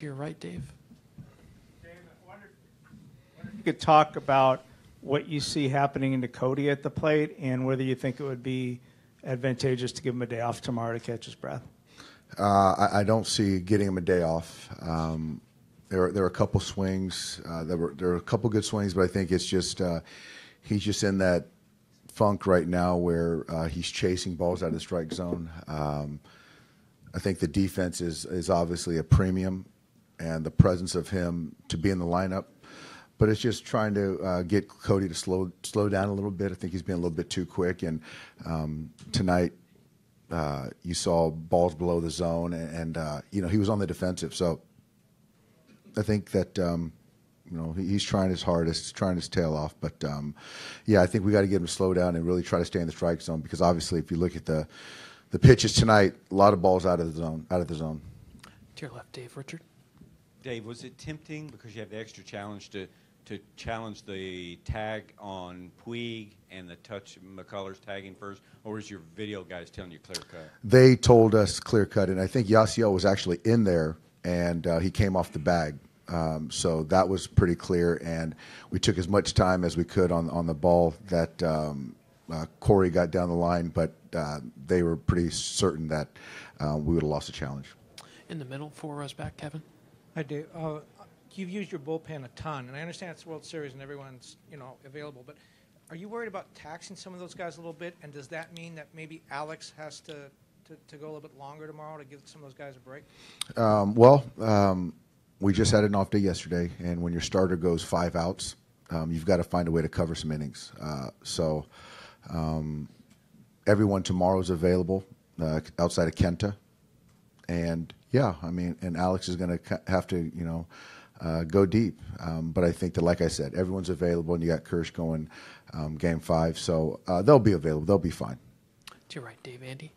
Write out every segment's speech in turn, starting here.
You're right, Dave. Dave, I wonder if you could talk about what you see happening to Cody at the plate and whether you think it would be advantageous to give him a day off tomorrow to catch his breath. I don't see getting him a day off. There are a couple swings. There were a couple good swings, but I think it's just he's just in that funk right now where he's chasing balls out of the strike zone. I think the defense is obviously a premium, and the presence of him to be in the lineup. But it's just trying to get Cody to slow down a little bit. I think he's been a little bit too quick. And tonight you saw balls below the zone, and he was on the defensive. So I think that he's trying his hardest, trying his tail off. But I think we got to get him to slow down and really try to stay in the strike zone, because obviously if you look at the pitches tonight, a lot of balls out of the zone. To your left, Dave. Richard. Dave, was it tempting, because you have the extra challenge, to challenge the tag on Puig and the touch McCullers tagging first, or is your video guys telling you clear cut? They told us clear cut, and I think Yasiel was actually in there, and he came off the bag. So that was pretty clear, and we took as much time as we could on the ball that Corey got down the line, but they were pretty certain that we would have lost the challenge. In the middle, 4 rows back, Kevin. Hi, Dave. You've used your bullpen a ton, and I understand it's the World Series and everyone's available, but are you worried about taxing some of those guys a little bit, and does that mean that maybe Alex has to go a little bit longer tomorrow to give some of those guys a break? We just had an off day yesterday, and when your starter goes 5 outs, you've got to find a way to cover some innings. So everyone tomorrow is available outside of Kenta, and and Alex is going to have to go deep. But I think that, like I said, everyone's available, and you got Kirsch going Game 5, so they'll be available. They'll be fine. To your right, Dave. Andy.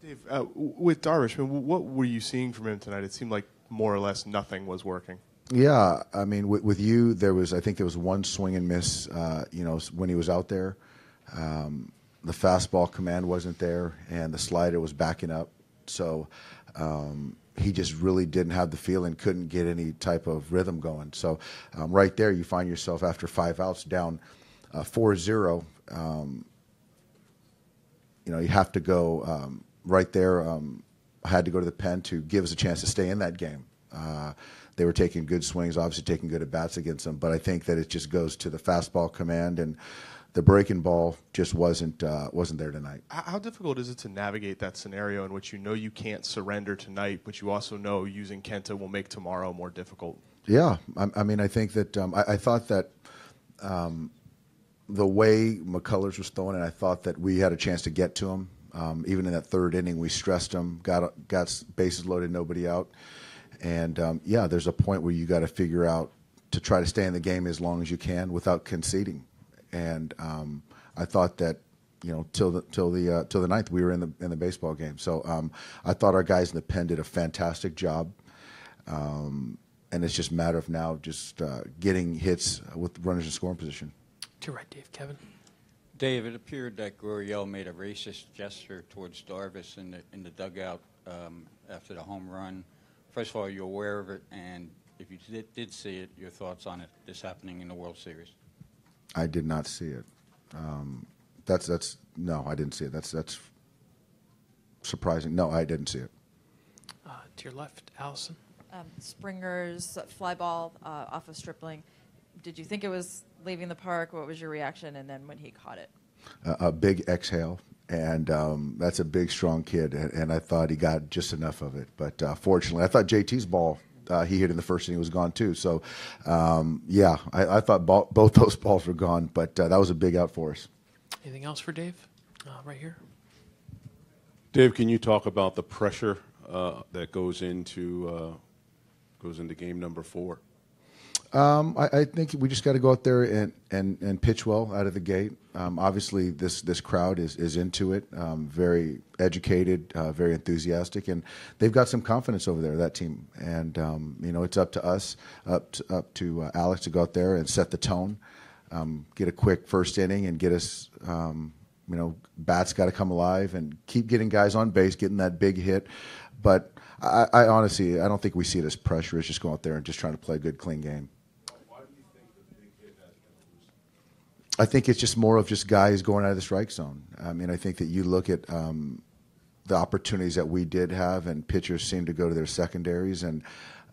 Dave, with Darvish, what were you seeing from him tonight? It seemed like more or less nothing was working. Yeah, I mean, with you, I think there was one swing and miss, when he was out there. The fastball command wasn't there, and the slider was backing up. So he just really didn't have the feel and couldn't get any type of rhythm going. So right there, you find yourself after 5 outs down 4-0. You have to go right there. I had to go to the pen to give us a chance to stay in that game. They were taking good swings, obviously taking good at-bats against them, but I think that it just goes to the fastball command, and the breaking ball just wasn't there tonight. How difficult is it to navigate that scenario in which you can't surrender tonight, but you also know using Kenta will make tomorrow more difficult? Yeah, I mean, I think that I thought that the way McCullers was throwing it, I thought that we had a chance to get to him. Even in that third inning, we stressed him, got bases loaded, nobody out. And, there's a point where you got to figure out to try to stay in the game as long as you can without conceding. And I thought that, till the ninth, we were in the baseball game. So I thought our guys in the pen did a fantastic job. And it's just a matter of now just getting hits with runners in scoring position. To your right, Dave. Kevin. Dave, it appeared that Gurriel made a racist gesture towards Darvish in the dugout after the home run. First of all, are you aware of it? And if you did see it, your thoughts on it, this happening in the World Series? I did not see it. No, I didn't see it. That's surprising. No, I didn't see it. To your left, Allison. Springer's fly ball off of Stripling. Did you think it was leaving the park? What was your reaction? And then when he caught it? A big exhale. And that's a big, strong kid. And I thought he got just enough of it. But fortunately, I thought JT's ball he hit in the first inning was gone too. So, I thought both those balls were gone. But that was a big out for us. Anything else for Dave? Right here. Dave, can you talk about the pressure that goes into game number 4? I think we just got to go out there and pitch well out of the gate. Obviously, this crowd is into it, very educated, very enthusiastic, and they've got some confidence over there, that team. And it's up to us, up to Alex to go out there and set the tone, get a quick first inning, and get us. Bats got to come alive and keep getting guys on base, getting that big hit. But I honestly, I don't think we see it as pressure. It's just going out there and just trying to play a good, clean game. I think it's just more of just guys going out of the strike zone. I mean, I think that you look at the opportunities that we did have, and pitchers seem to go to their secondaries. And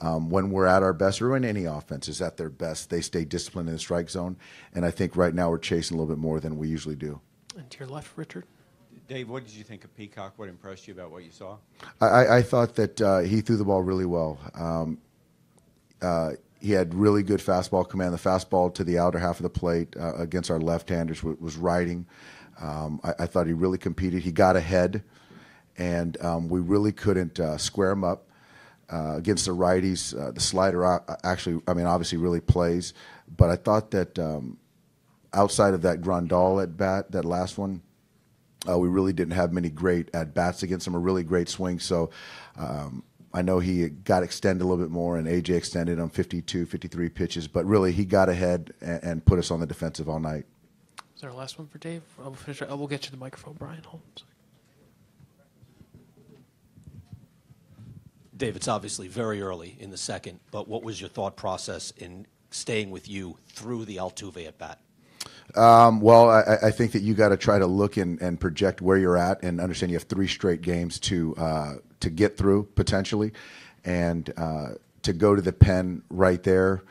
when we're at our best, or when any offense is at their best, they stay disciplined in the strike zone. And I think right now we're chasing a little bit more than we usually do. And to your left, Richard. Dave, what did you think of Peacock? What impressed you about what you saw? I thought that he threw the ball really well. He had really good fastball command. The fastball to the outer half of the plate against our left-handers was riding. I thought he really competed. He got ahead, and we really couldn't square him up. Against the righties, the slider actually, I mean, obviously really plays. But I thought that outside of that Grandal at bat, that last one, we really didn't have many great at-bats against him, a really great swing. So I know he got extended a little bit more, and A.J. extended on 52, 53 pitches. But really, he got ahead and put us on the defensive all night. Is there a last one for Dave? We'll finish. We'll get you the microphone, Brian. Hold on a second. Dave, it's obviously very early in the second, but what was your thought process in staying with you through the Altuve at bat? Well, I think that you got to try to look and project where you're at, and understand you have 3 straight games to get through potentially, and to go to the pen right there,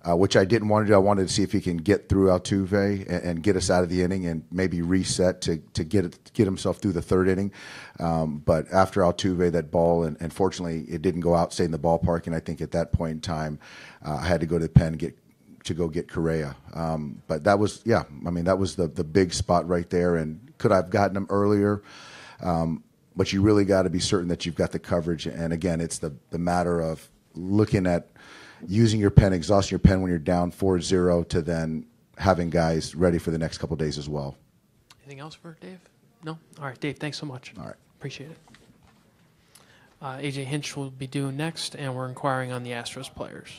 which I didn't want to do. I wanted to see if he can get through Altuve and get us out of the inning, and maybe reset to get himself through the 3rd inning. But after Altuve, that ball, and fortunately it didn't go out, stay in the ballpark, and I think at that point in time I had to go to the pen and go get Correa. But that was, I mean, that was the big spot right there. And could I have gotten him earlier? But you really got to be certain that you've got the coverage. And again, it's the matter of looking at using your pen, exhausting your pen when you're down 4-0, to then having guys ready for the next couple of days as well. Anything else for Dave? No? All right, Dave, thanks so much. All right. Appreciate it. A.J. Hinch will be due next, and we're inquiring on the Astros players.